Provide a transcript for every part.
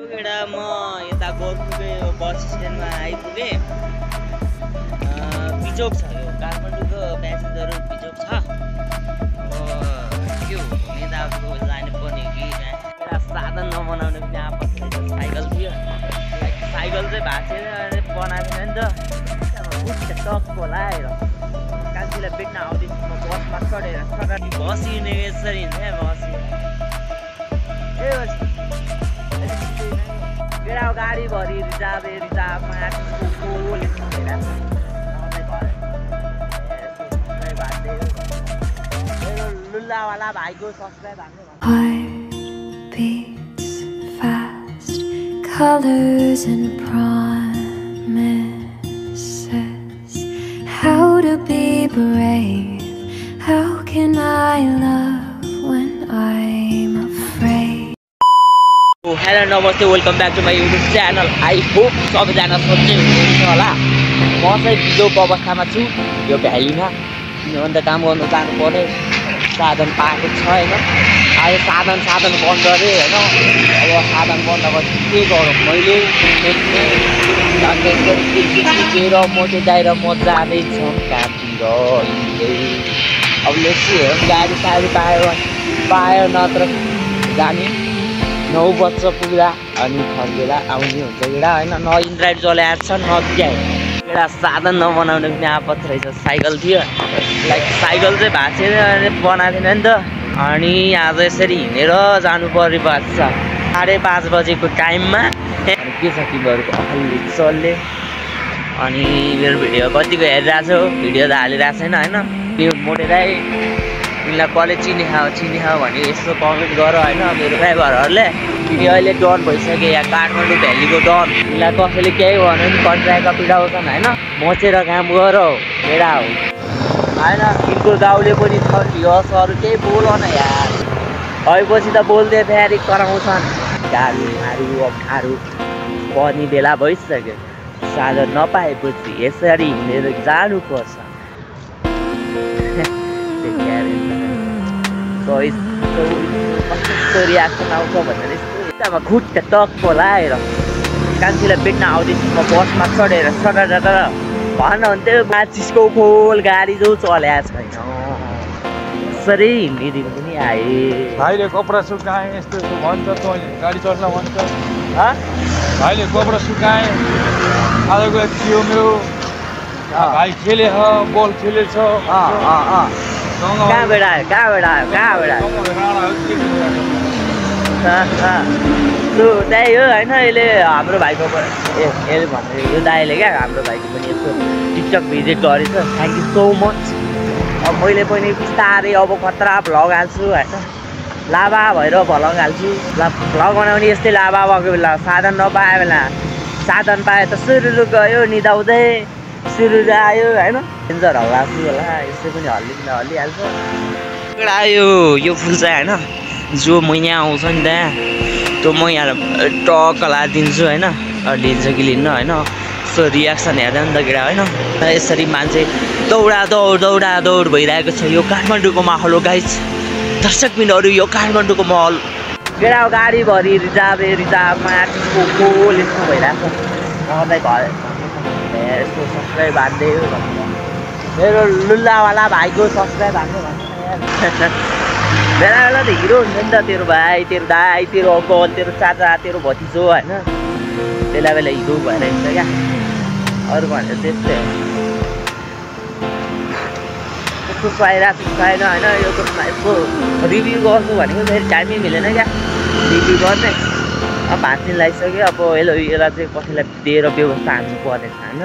एउटा म यता गोर्खुकै बस स्ट्यान्डमा आइपुगेँ। बिजोक छ यो काठमाडौँको प्यासेन्जर बिजोक छ। के हो भने त अब जानु पर्ने कि एउटा साधन नबनाउने पनि आपत रहेछ। साइकल थियो, साइकल चाहिँ भाँचेर बनाएको छैन नि त। टक होला आएर कान्छीलाई बेच्न आउँदैछु म बसमा चढेर बस हिँडेको यसरी हिँड्छ बस केटा गाडी भरि रिजार्भमा लुल्लावाला भाइको subscribe beats fast, colors and promises. How to be brave? How can I love when I'm afraid? Hello नमस्ते, welcome back to my YouTube channel. I hope सबैजना सोध्दै हुनुहुन्छ होला। म चाहिँ बिजोको अवस्थामा छु यो भ्यालीमा। किनभने त काम गर्नु जानु पर्ने साधन पाएको छ होइन। अहिले साधन बन्द अरे होइन। अब साधन बन्द भएपछि के गरौँ मैले खिचेर मोटेर म जाँदैछु कहाँतिर हिँड्दै। अब लेख्छु हेरौँ गाडी साडी पायो नत्र जाने 9 बज्छ पुग्दा अनि फर्केर आउने हुन्छ एउटा होइन। न इन्ड्राइड चलाएको छ न क्या एउटा साधन नबनाउने पनि आपत रहेछ। साइकल थियो, साइकल चाहिँ भाँचेर बनाएको थिएन नि त। अनि आज यसरी हिँडेर जानु पर्ने भएको छ 5:30 बजेको टाइममा। अनि के छ तिमीहरूको अहिले चल्ले अनि मेरो भिडियो कतिको हेरिरहेको छौ? भिडियो त हालिरहेको छैन होइन। त्यो मोटेरै तिमीलाई कसले चिनिखायो भने यसो कमेन्ट गर होइन। मेरो ड्राइभरहरूले तिमी अहिले डन भइसक्यो यहाँ काठमाडौँ भ्यालीको डन। तिमीलाई कसैले केही भन्यो भने कन्ट्र्याक्टमा पिडाउँछन् होइन। मचेर काम गर केटा हो होइन। तिम्रो गाउँले पनि ठन्डियोस् अरू केही बोल न यार। भएपछि त बोल्दै फेरि कराउँछन्। गाडी अप्ठ्यारो पर्ने बेला भइसक्यो। साधन नपाएपछि यसरी हिँडेर जानुपर्छ। कस्तो रियाक्सन आउँछ भनेर यस्तो खुट्टा टक होला आएर कान्छीलाई बेच्न आउँदैछु म बसमा चढेर भन भन्थ्यो माचिसको खोल गाडी जो चल्याएको छैन। यसरी हिँडिदिनु पनि आए भाइले कपडा सुकाएँ यस्तो भन्छ तैँले गाडी चढ्न भन्छ। भाइले कपडा सुकाएँ आजको थियो मेरो भाइ खेले बल खेलेछ। कहाँबाट आयो त्यही हो होइन। अहिले हाम्रो भाइको यसले भन्ने यो दाइले क्या हाम्रो भाइको पनि यस्तो टिकटक भिजिट गरेछ। Thank you so much. अब मैले पनि बिस्तारै अब खतरा भ्लग हाल्छु होइन। लाभा भएर भ्लग हाल्छु। भ्लग बनाउने यस्तै लाभा भएको बेला साधन नपाए बेला साधन पाए त सुरु गयो निदाउँदै सुरु आयो होइन। डेन्जर हल्ला छु होला यसै पनि हल्लिहाल्छ। एउटा यो फुल चाहिँ होइन जो म यहाँ आउँछ नि त त्यो म यहाँ टक्क लादिन्छु होइन। लिन्छ कि लिन्न होइन। यस्तो रियाक्सन हेर्दा नि त केटा होइन। यसरी मान्छे दौड भइरहेको छ। यो काठमाडौँको माहौल हो गाइस। दर्शक बिनहरू यो काठमाडौँको माहौल केटा गाडी भरि रिजार्भमा खोल यस्तो भइरहेको छ। मलाई यस्तो सब्सक्राइब हान्दै मेरो लुल्लावाला भाइको सब्सक्राइब हान्दै भन्छ बेला बेला त हिरो हुन्छ नि त। तेरो भाइ तेरो दाइ तेरो अङ्कल तेरो चाचा तेरो भतिजो होइन। बेला बेला हिरो भएर हिँड्छ क्या अरू भनेर त्यस्तै हो। यस्तो पाइरहेको छैन होइन। यो कुरोमा यस्तो रिभ्यू गर्छु भनेको फेरि टाइमै मिलेन क्या रिभ्यू गर्ने। अब भाँच्चिन लगाइसक्यो। अब यसलाई चाहिँ कसैलाई दिएर व्यवस्था हान्नु पर्नेछ होइन।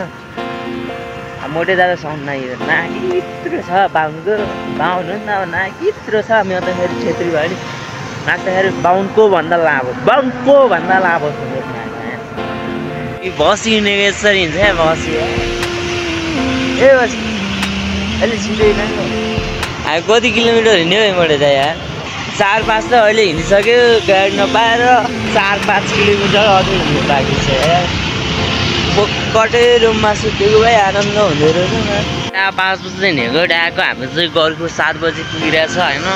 अब मोटे दादा साउन्ड नाकित्रो छ बाहुनको बाहुन नि त नाकित्रो छ। मेरो त फेरि छेत्री भयो नि नाच्दाखेरि बाहुनको भन्दा लाभ छ मेरो बस हिँडेको यसरी हिँड्छ क्या बस अहिले छिटो कति किलोमिटर हिँड्यो मोटे दाइ यार? 4-5 त अहिले हिँडिसक्यो गाडी नपाएर। 4-5 किलोमिटर अझै हिँड्नु बाँकी छ यार। कटै रुममा सुतेको भए आनन्द हुँदो रहेछ। 5 बजी हिँडेको डाको हाम्रो चाहिँ गोर्खु 7 बजी पुगिरहेछ होइन।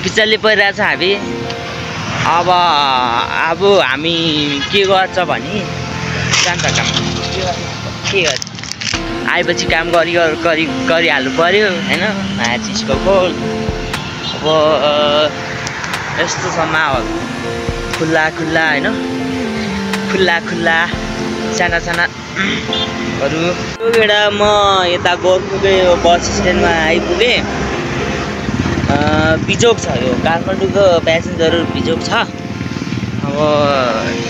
पिचल्ली परिरहेछ हामी अब हामी के गर्छ भने जान्छ काम के गर्छ आएपछि काम गरिहाल्नु पर्यो होइन चिजको खोल अब यस्तो छ माहौल खुल्ला होइन खुल्ला सानाहरू त्यो बेला म यता गोर्खुकै बस स्ट्यान्डमा आइपुगेँ बिजोग छ यो काठमाडौँको प्यासेन्जर बिजोग छ अब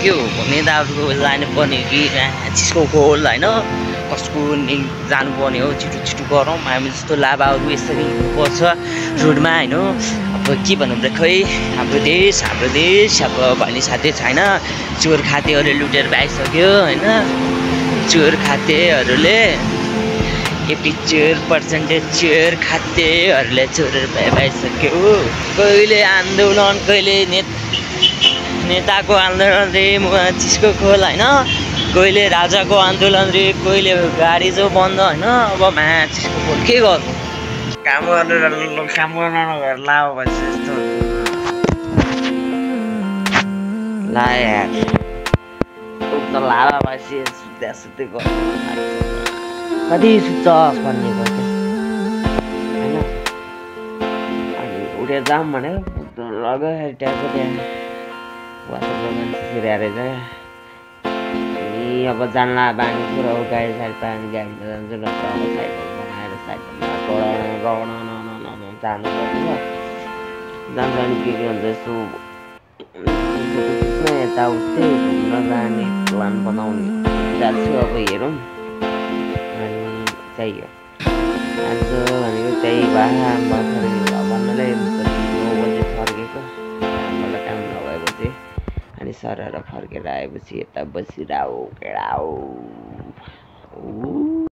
के हो नेताहरूको लानुपर्ने कि चिसको खोल होइन कसको जानुपर्ने हो छिटो गरौँ हामी जस्तो लाभाहरू यसरी पर्छ रोडमा होइन अब के भन्नु र खै हाम्रो देश अब भन्ने साथै छैन चोर खातेहरूले लुटेर पाइसक्यो होइन चोर खातेहरूले 80% चोर खातेहरूले चोरेर पाइसक्यो कहिले आन्दोलन कहिले नेताको आन्दोलन रे चिसको खोल होइन कहिले राजाको आन्दोलन रे कहिले गाडी जो बन्द होइन अब चिसको खोल के गर्नु काम गर्न नगरेर लाभ भएपछि यस्तो ला यार लाभा भएपछि सुत्दै गर्नु कति सुत्छस् भन्ने गर्थ्यो होइन अनि उठेर जाऊँ भने लगाएर ट्याएको त्यहाँ वासरुममा मान्छे छिराएर चाहिँ अब जानला बानी पुरा गाडी साइड पानी गाडीमा जान्छु न अब साइकल बनाएर साइकलमा जानु पर्छ जान्छ अनि के भन्छ यसो यताउति घुम्न जाने प्लान बनाउने जान्छु अब हेरौँ अनि त्यही हो आज भनेको त्यही भन्नलाई 9 बजे फर्केको हामीलाई काम नभएपछि अनि सरर फर्केर आएपछि यता बसिरह केडा हो